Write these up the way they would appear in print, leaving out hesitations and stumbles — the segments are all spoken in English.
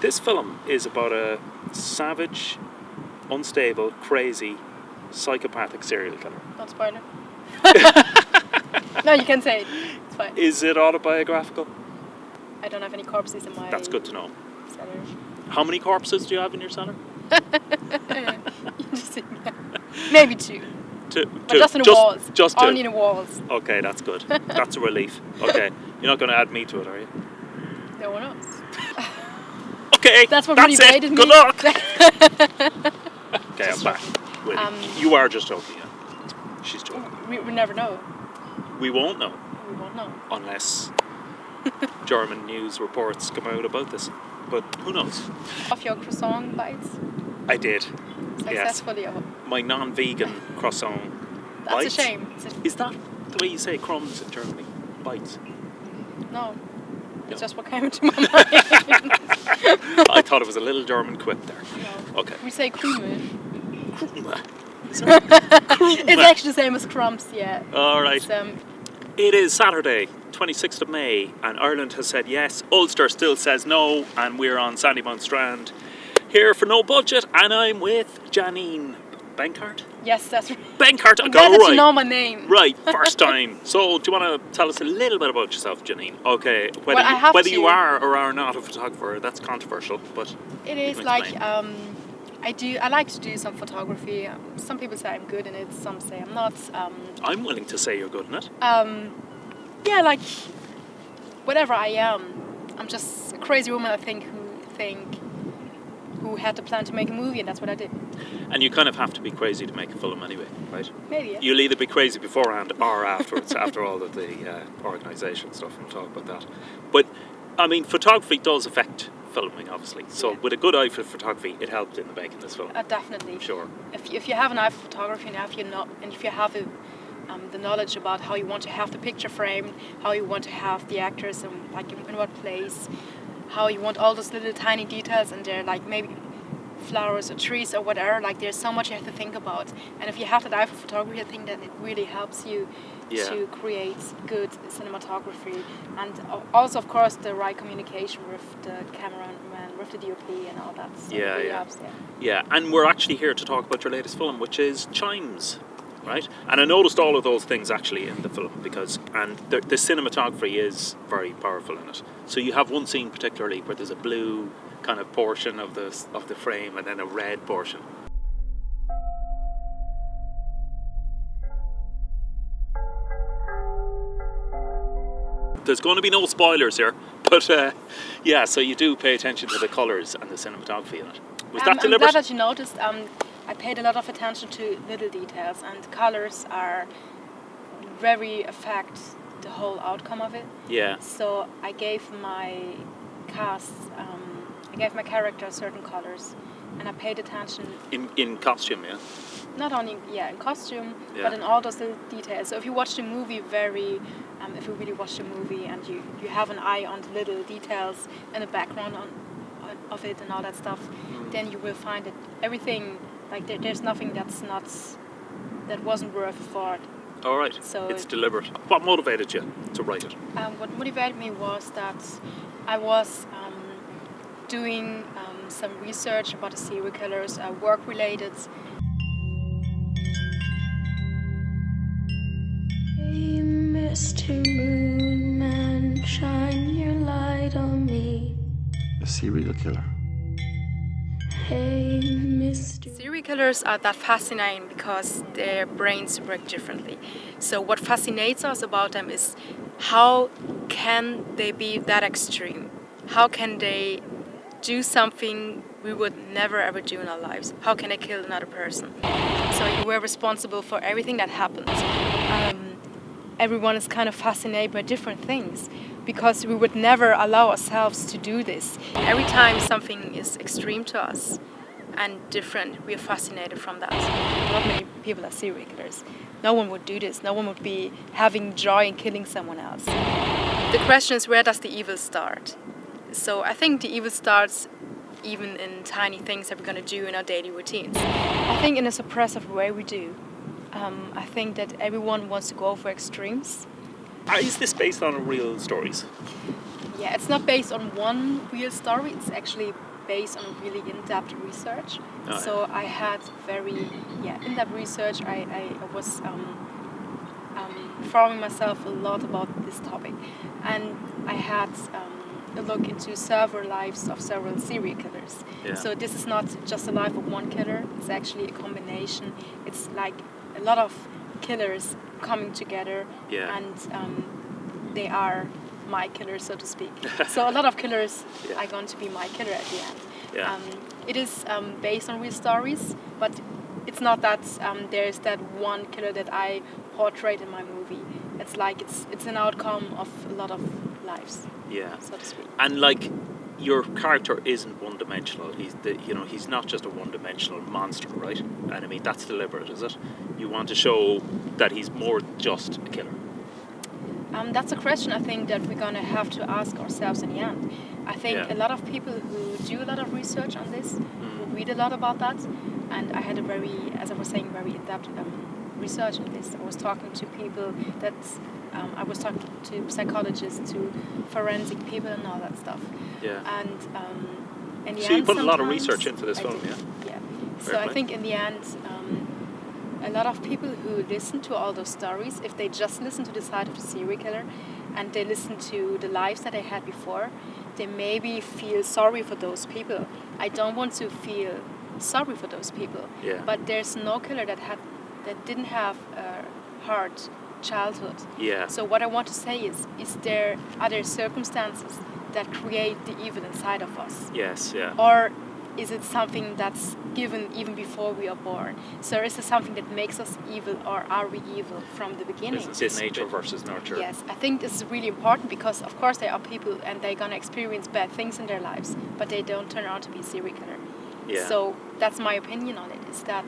This film is about a savage, unstable, crazy, psychopathic serial killer. Don't spoil it. No, you can say it. It's fine. Is it autobiographical? I don't have any corpses in my... That's good to know. cellar. How many corpses do you have in your cellar? Maybe two. Two. But just in the walls. Just two. Only in the walls. Okay, that's good. That's a relief. Okay. You're not going to add me to it, are you? No one else. Okay, that's what that's motivated me. Good luck. Okay, I'm back. Wait, you are just joking, yeah? She's joking. We never know. We won't know. We won't know. Unless German news reports come out about this. But who knows? Of your croissant bites? I did. Successfully. Yes. My non-vegan croissant That's bites. a shame. Is that the way you say crumbs in Germany? Bites? No. It's just what came into my mind. I thought it was a little German quip there. No. Okay. We say Krümel. Krümel. It's actually the same as crumbs, yeah. All right. It is Saturday, 26th of May, and Ireland has said yes. Ulster still says no, and we're on Sandymount Strand here for no budget, and I'm with Jannine Benkhart. Yes, that's right. Benkhart, I I'm got glad it that right. you know my name. Right, first time. So, do you want to tell us a little bit about yourself, Jannine? Okay, Well, whether you are or are not a photographer, that's controversial, but it is like I like to do some photography. Some people say I'm good in it, some say I'm not. I'm willing to say you're good in it. Yeah, like whatever I am, I'm just a crazy woman. I think who had the plan to make a movie, and that's what I did. And you kind of have to be crazy to make a film anyway, right? Maybe. Yeah. You'll either be crazy beforehand or afterwards, after all of the organisation stuff, and we'll talk about that. But I mean, photography does affect filming, obviously. So with a good eye for photography, it helped in the making this film. Definitely. Sure. If you have an eye for photography, and if you have the knowledge about how you want to have the picture framed, how you want to have the actors, and like in what place, how you want all those little tiny details, and they're like maybe flowers or trees or whatever. Like there's so much you have to think about, and if you have that eye for photography, I think that it really helps you to create good cinematography, and also of course the right communication with the cameraman, with the DOP and all that. So it really helps, yeah. And we're actually here to talk about your latest film, which is Chimes, right? And I noticed all of those things actually in the film and the cinematography is very powerful in it. So you have one scene particularly where there's a blue kind of portion of the frame and then a red portion. There's going to be no spoilers here, but so you do pay attention to the colours and the cinematography in it. Was that deliberate? I'm glad that you noticed. I paid a lot of attention to little details, and colours are very affect the whole outcome of it. Yeah. So I gave my cast, I gave my character certain colours, and I paid attention. In costume, yeah. Not only in costume, but in all those little details. So if you watch the movie if you really watch the movie and you have an eye on the little details in the background of it and all that stuff, then you will find that everything, like there's nothing that wasn't worth thought. All right. So it's deliberate. What motivated you to write it? What motivated me was that I was doing some research about the serial killers, work related. Hey, Mr. Moon Man, shine your light on me. A serial killer. Hey, Mr. Serial killers are that fascinating because their brains work differently. So what fascinates us about them is how can they be that extreme? How can they do something we would never ever do in our lives? How can they kill another person? So you were responsible for everything that happens. Everyone is kind of fascinated by different things because we would never allow ourselves to do this. Every time something is extreme to us and different, we are fascinated from that. Not many people are serial killers. No one would do this. No one would be having joy in killing someone else. The question is, where does the evil start? So I think the evil starts even in tiny things that we're going to do in our daily routines. I think in a suppressive way we do. I think that everyone wants to go for extremes. Is this based on real stories? Yeah, it's not based on one real story. It's actually based on really in-depth research. Oh, So I had very in-depth research. I was informing myself a lot about this topic, and I had a look into several lives of several serial killers. Yeah. So this is not just the life of one killer, it's actually a combination. It's like a lot of killers coming together, Yeah. and they are my killers, so to speak. So a lot of killers Yeah. are going to be my killer at the end. Yeah. It is based on real stories, but it's not that there's that one killer that I portrayed in my movie. It's like it's an outcome of a lot of lives, Yeah. so to speak. And like, your character isn't one-dimensional. He's not just a one-dimensional monster, right? And I mean, that's deliberate, is it? You want to show that he's more than just a killer. That's a question I think that we're gonna have to ask ourselves in the end. I think Yeah. a lot of people who do a lot of research on this, who read a lot about that, and I had a very, as I was saying, very in-depth research on this. I was talking to people I was talking to psychologists, to forensic people, and all that stuff. Yeah. And in the So you end, put a lot of sometimes research into this I film, did, yeah? Yeah. Fair So I play. think in the end, a lot of people who listen to all those stories, if they just listen to the side of the serial killer, and they listen to the lives that they had before, they maybe feel sorry for those people. I don't want to feel sorry for those people. Yeah. But there's no killer that didn't have a hard childhood. Yeah. So what I want to say is there other circumstances that create the evil inside of us? Yes, yeah. Or is it something that's given even before we are born? So is it something that makes us evil, or are we evil from the beginning? Is it nature versus nurture? Yes, I think this is really important because, of course, there are people and they're going to experience bad things in their lives, but they don't turn out to be a serial killer. Yeah. So that's my opinion on it, is that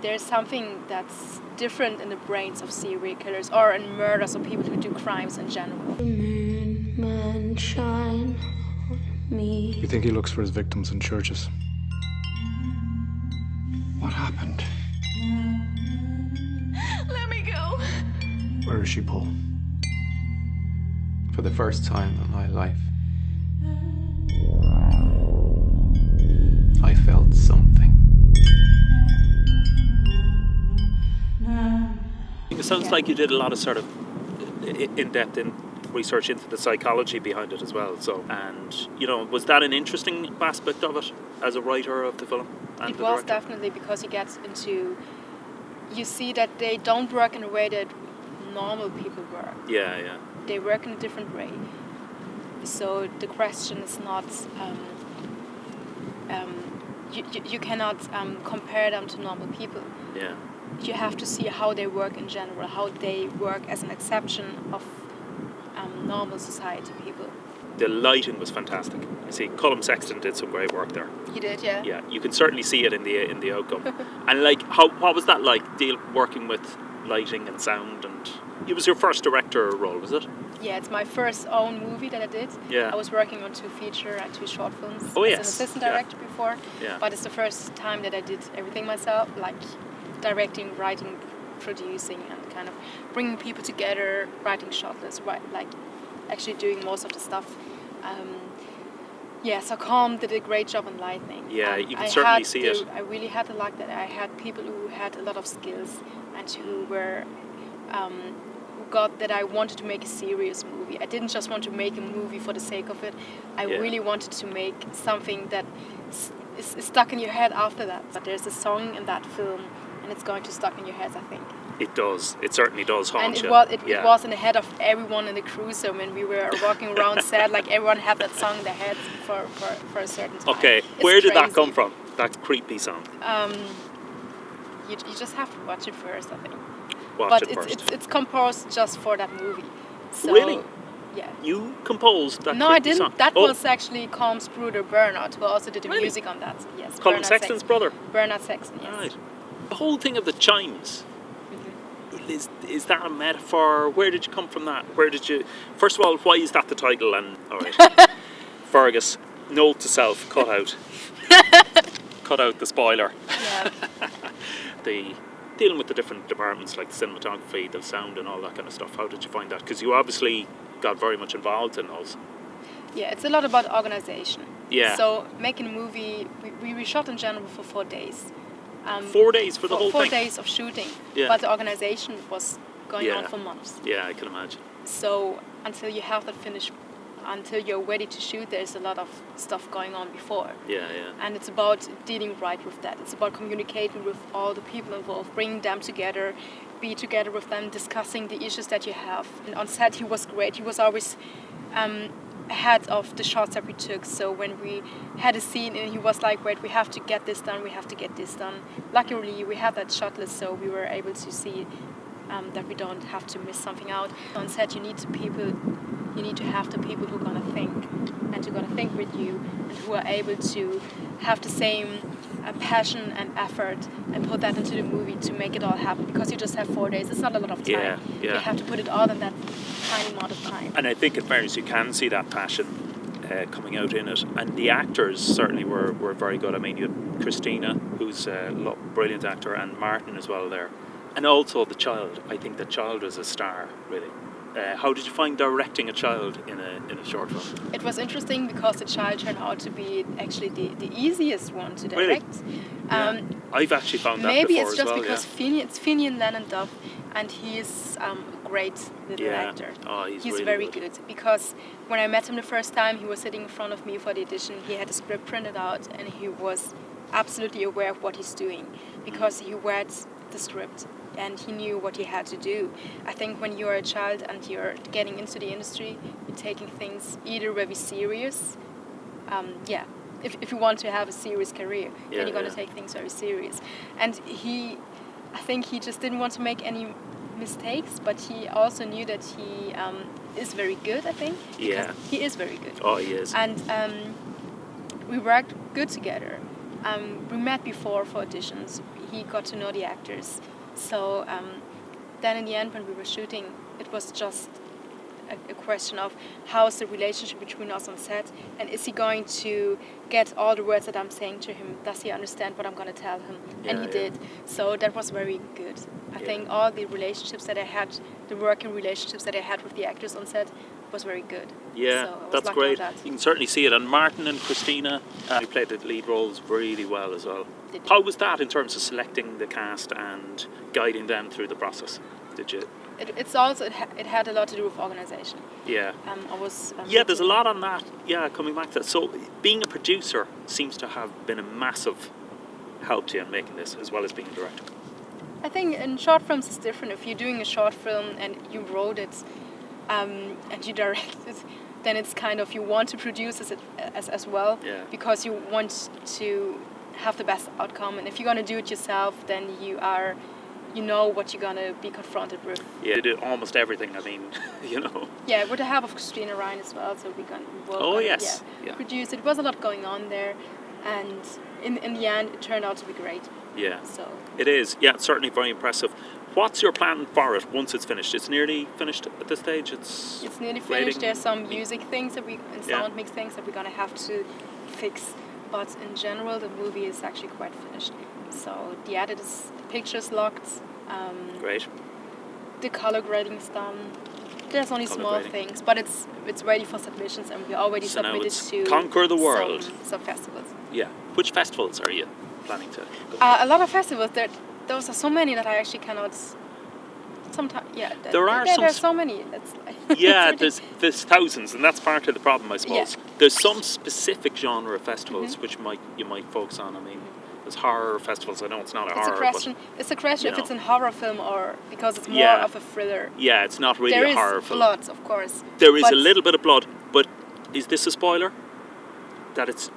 there's something that's different in the brains of serial killers or in murders or people who do crimes in general. The moon man shine on me. You think he looks for his victims in churches? What happened? Let me go. Where is she, Paul? For the first time in my life, I felt something. It sounds like you did a lot of sort of in-depth research into the psychology behind it as well. So, and was that an interesting aspect of it as a writer of the film? And It the was director? definitely, because you see that they don't work in a way that normal people work. Yeah, yeah. They work in a different way. So the question is not, you cannot compare them to normal people. Yeah. You have to see how they work in general, how they work as an exception of normal society people. The lighting was fantastic. I see Colm Sexton did some great work there. He did, yeah. Yeah, you can certainly see it in the outcome. And like, what was that like? Working with lighting and sound, and it was your first director role, was it? Yeah, it's my first own movie that I did. Yeah. I was working on 2 feature and 2 short films Oh, as yes. an assistant Yeah. director before. Yeah. But it's the first time that I did everything myself, like directing, writing, producing, and kind of bringing people together, writing short lists, like actually doing most of the stuff. So Colm did a great job on lighting. Yeah, you can certainly see it. I really had the luck that I had people who had a lot of skills and who were who got that I wanted to make a serious movie. I didn't just want to make a movie for the sake of it. I Yeah. really wanted to make something that is stuck in your head after that. But there's a song in that film, and it's going to stuck in your head, I think. It does. It certainly does haunt And you. it was in the head of everyone in the crew. So when we were walking around set, like everyone had that song in their head for a certain time. Okay, It's where did that crazy. come from? That creepy song. You just have to watch it first, I think. Watch But it first. it's composed just for that movie. So, Really? Yeah. You composed that No, I creepy didn't. song? That Oh, was actually Colm's brother Bernard, who also did the Really? music on that. Yes. Colm Bernard Sexton's brother. Bernard Sexton. Yes. Right. The whole thing of the chimes. Mm-hmm. Is that a metaphor? Where did you come from that? Where did you... First of all, why is that the title? And all right, Fergus, note to self, cut out. Cut out the spoiler. Yeah. Dealing with the different departments like the cinematography, the sound and all that kind of stuff. How did you find that? Because you obviously got very much involved in those. Yeah, it's a lot about organization. Yeah. So making a movie, we shot in general for 4 days. 4 days for the whole 4 thing? days of shooting. Yeah. But the organization was going Yeah. on for months. Yeah, I can imagine. So until you have that finished, until you're ready to shoot, there's a lot of stuff going on before. Yeah, yeah. And it's about dealing right with that. It's about communicating with all the people involved, bringing them together, be together with them, discussing the issues that you have. And on set, he was great. He was always ahead of the shots that we took. So when we had a scene, and he was like, "Wait, we have to get this done. We have to get this done." Luckily, we had that shot list, so we were able to see that we don't have to miss something out. On set, you need to have the people who are gonna think, and who are gonna think with you, and who are able to have the same passion and effort and put that into the movie to make it all happen. Because you just have 4 days. It's not a lot of time. Yeah, yeah. You have to put it all in that tiny amount of time. And I think in fairness, you can see that passion coming out in it. And the actors certainly were very good. I mean, you had Christina, who's a brilliant actor, and Martin as well there. And also the child. I think the child was a star, really. How did you find directing a child in a short film? It was interesting because the child turned out to be actually the easiest one to direct. Yeah. I've actually found that maybe before it's just as well, because it's Finian Lennon-Duff, and he is a great little actor. Oh, he's really very good. Because when I met him the first time, he was sitting in front of me for the audition. He had a script printed out, and he was absolutely aware of what he's doing because he read the script and he knew what he had to do. I think when you're a child and you're getting into the industry, you're taking things either very serious. If you want to have a serious career, then you're going to take things very serious. And I think he just didn't want to make any mistakes, but he also knew that he is very good, I think. Yeah. He is very good. Oh, he is. And we worked good together. We met before for auditions. He got to know the actors. So then in the end, when we were shooting, it was just a question of how's the relationship between us on set, and is he going to get all the words that I'm saying to him? Does he understand what I'm going to tell him? And he did. So that was very good. I think all the relationships that I had, the working relationships that I had with the actors on set, was very good. Yeah, so I was that's lucky great. with that. You can certainly see it. And Martin and Christina, who played the lead roles really well as well. Did you? How was that in terms of selecting the cast and guiding them through the process? Did you? It's also it had a lot to do with organization. Yeah. I was. There's a lot on that. Yeah, coming back to that. So being a producer seems to have been a massive help to you in making this, as well as being a director. I think in short films it's different. If you're doing a short film and you wrote it and you direct it, then it's kind of you want to produce it as well, because you want to have the best outcome. And if you're going to do it yourself, then you know what you're going to be confronted with. Yeah, you did almost everything, I mean, you know. Yeah, with the help of Christina Ryan as well, so we produced it. There was a lot going on there, and in the end it turned out to be great. Yeah, so it is. Yeah, it's certainly very impressive. What's your plan for it once it's finished? It's nearly finished at this stage? It's nearly finished. There's some music things and sound mix things that we're going to have to fix. But in general, the movie is actually quite finished. So the edit is, the picture's locked. Great. The color grading is done. There's only small things, but it's ready for submissions, and we already submitted to conquer the world. Some festivals. Yeah. Which festivals are you planning to go? A lot of festivals. Those are so many that I actually cannot. Sometimes, there are so many. There's thousands, and that's part of the problem, I suppose. Yeah. There's some specific genre of festivals which you might focus on. I mean, there's horror festivals. I know it's not horror. It's a question if it's a horror film or because it's more of a thriller. Yeah, it's not really a horror film. There is blood, of course. There is a little bit of blood, but is this a spoiler? That it's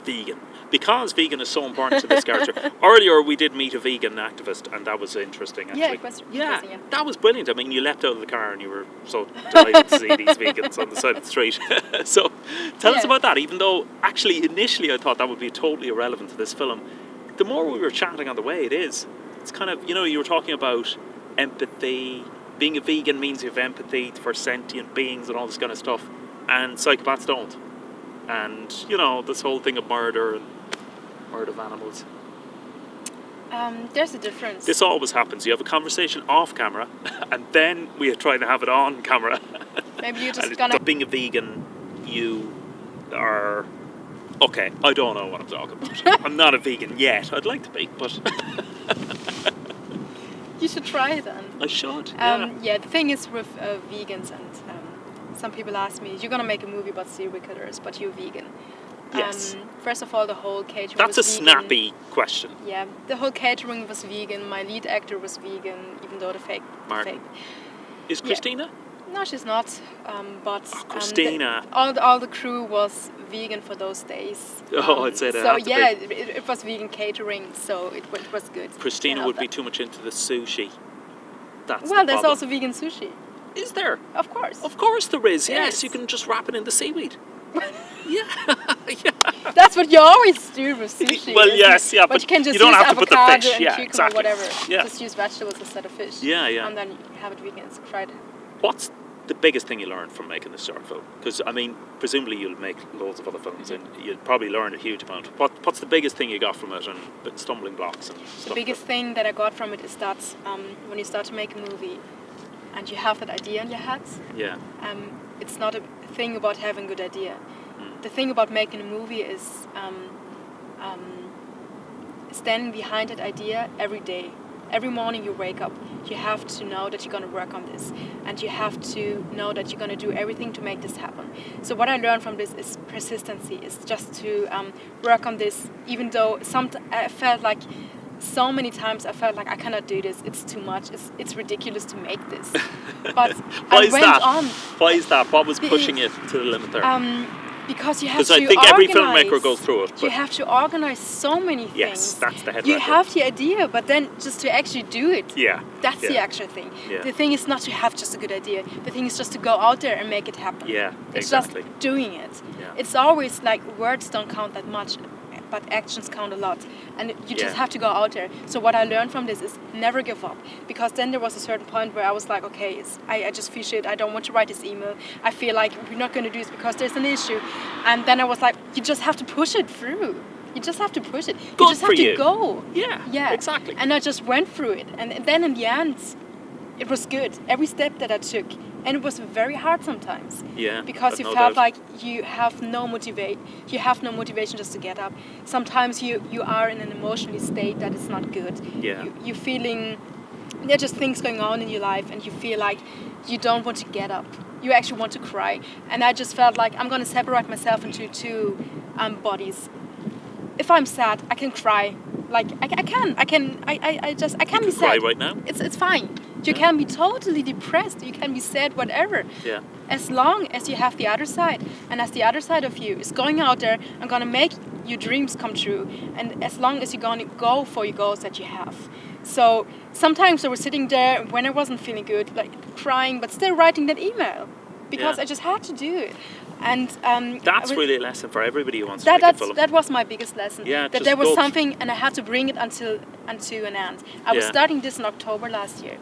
vegan. Because vegan is so important to this character. Earlier we did meet a vegan activist, and that was interesting actually. Yeah, it was interesting, yeah. That was brilliant. I mean, you leapt out of the car and you were so delighted to see these vegans on the side of the street. So tell us about that, even though actually initially I thought that would be totally irrelevant to this film. The more we were chatting on the way, it's kind of, you were talking about empathy. Being a vegan means you have empathy for sentient beings and all this kind of stuff, and psychopaths don't. And, this whole thing of murder and murder of animals. There's a difference. This always happens. You have a conversation off camera, and then we are trying to have it on camera. Maybe you're just gonna... Being a vegan, you are... Okay, I don't know what I'm talking about. I'm not a vegan yet. I'd like to be, but... You should try it then. I should, Yeah, the thing is with vegans, and some people ask me, you're gonna make a movie about serial killers, but you're vegan. Yes. First of all, the whole catering That's a was vegan. snappy question. Yeah, the whole catering was vegan. My lead actor was vegan, even though the fake. Martin. Is Christina? No, she's not. But Christina. All the crew was vegan for those days. I'd say that. So yeah, it was vegan catering, so it was good. Christina would be too much into the sushi. That's well, the there's problem. also vegan sushi. Is there? Of course. Of course there is. Yes, Yes. you can just wrap it in the seaweed. Yeah. That's what you always do with sushi. Well, isn't yes, it? yeah, but you can just you don't use have to put the avocado fish. and Yeah, cucumber, exactly. whatever. Yeah. Just use vegetables instead of fish. Yeah, yeah. And then you have it vegan. It's fried. What's the biggest thing you learned from making this short film? Because, I mean, presumably you'll make loads of other films and you'll probably learn a huge amount. What's the biggest thing you got from it, and the stumbling blocks and stuff? The biggest thing that I got from it is that when you start to make a movie and you have that idea in your head, Yeah. it's not a thing about having a good idea. The thing about making a movie is standing behind that idea every day. Every morning you wake up, you have to know that you're going to work on this, and you have to know that you're going to do everything to make this happen. So what I learned from this is persistency. It's just to work on this, even though I felt like so many times I felt like I cannot do this. It's too much. It's ridiculous to make this. But Why I is went that? on. Why is that? What was pushing it to the limit there? Because you have to I think every organize. filmmaker goes through it. You But have to organize so many things. yes, that's the head You wrapper. have the idea, but then just to actually do it. Yeah. That's the yeah. actual thing. Yeah. The thing is not to have just a good idea. The thing is just to go out there and make it happen. Yeah, It's exactly. just doing it. Yeah. It's always like words don't count that much, but actions count a lot. And you just Yeah. have to go out there. So what I learned from this is never give up. Because then there was a certain point where I was like, okay, I just feel shit. I don't want to write this email. I feel like we're not going to do this because there's an issue. And then I was like, you just have to push it through. You just have to push it. Good you just for have to you. go. Yeah, Yeah, exactly. And I just went through it. And then in the end, it was good. Every step that I took. And it was very hard sometimes. Yeah, Because I've you no felt doubt. like you have no motivation just to get up. Sometimes you are in an emotional state that is not good. Yeah. You're feeling, there are just things going on in your life and you feel like you don't want to get up. You actually want to cry. And I just felt like I'm going to separate myself into two bodies. If I'm sad, I can cry. Like I can be sad. Cry right now? It's fine. You can be totally depressed. You can be sad, whatever. Yeah. As long as you have the other side, and as the other side of you is going out there and gonna make your dreams come true, and as long as you're gonna go for your goals that you have. So sometimes I was sitting there when I wasn't feeling good, like crying, but still writing that email because Yeah. I just had to do it. And That's really a lesson for everybody who wants to that make a film. that was my biggest lesson. Yeah, that just there was go- something, and I had to bring it until an end. I was Yeah. starting this in October last year,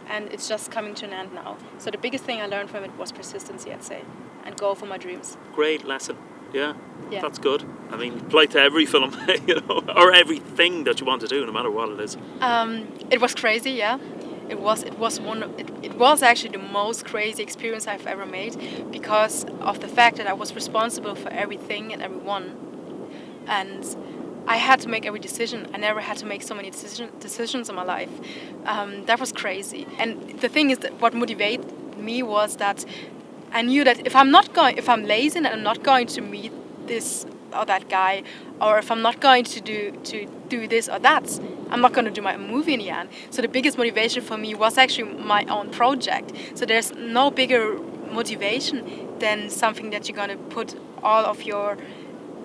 and it's just coming to an end now. So the biggest thing I learned from it was persistency, I'd say, and go for my dreams. Great lesson. Yeah. Yeah. That's good. I mean, apply to every film, or everything that you want to do, no matter what it is. It was crazy, yeah. It was actually the most crazy experience I've ever made because of the fact that I was responsible for everything and everyone, and I had to make every decision. I never had to make so many decisions in my life. That was crazy. And the thing is that what motivated me was that I knew that if I'm lazy and I'm not going to meet this or that guy, or if I'm not going to do this or that, I'm not going to do my movie in the end. So the biggest motivation for me was actually my own project. So there's no bigger motivation than something that you're going to put all of your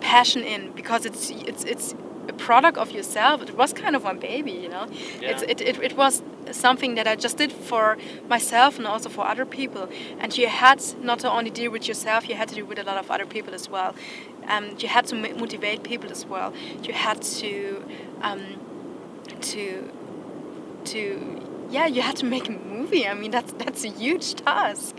passion in, because it's a product of yourself. It was kind of my baby, you know. Yeah. It was something that I just did for myself and also for other people. And you had not to only deal with yourself, you had to deal with a lot of other people as well. You had to motivate people as well. You had to you had to make a movie. I mean, that's a huge task.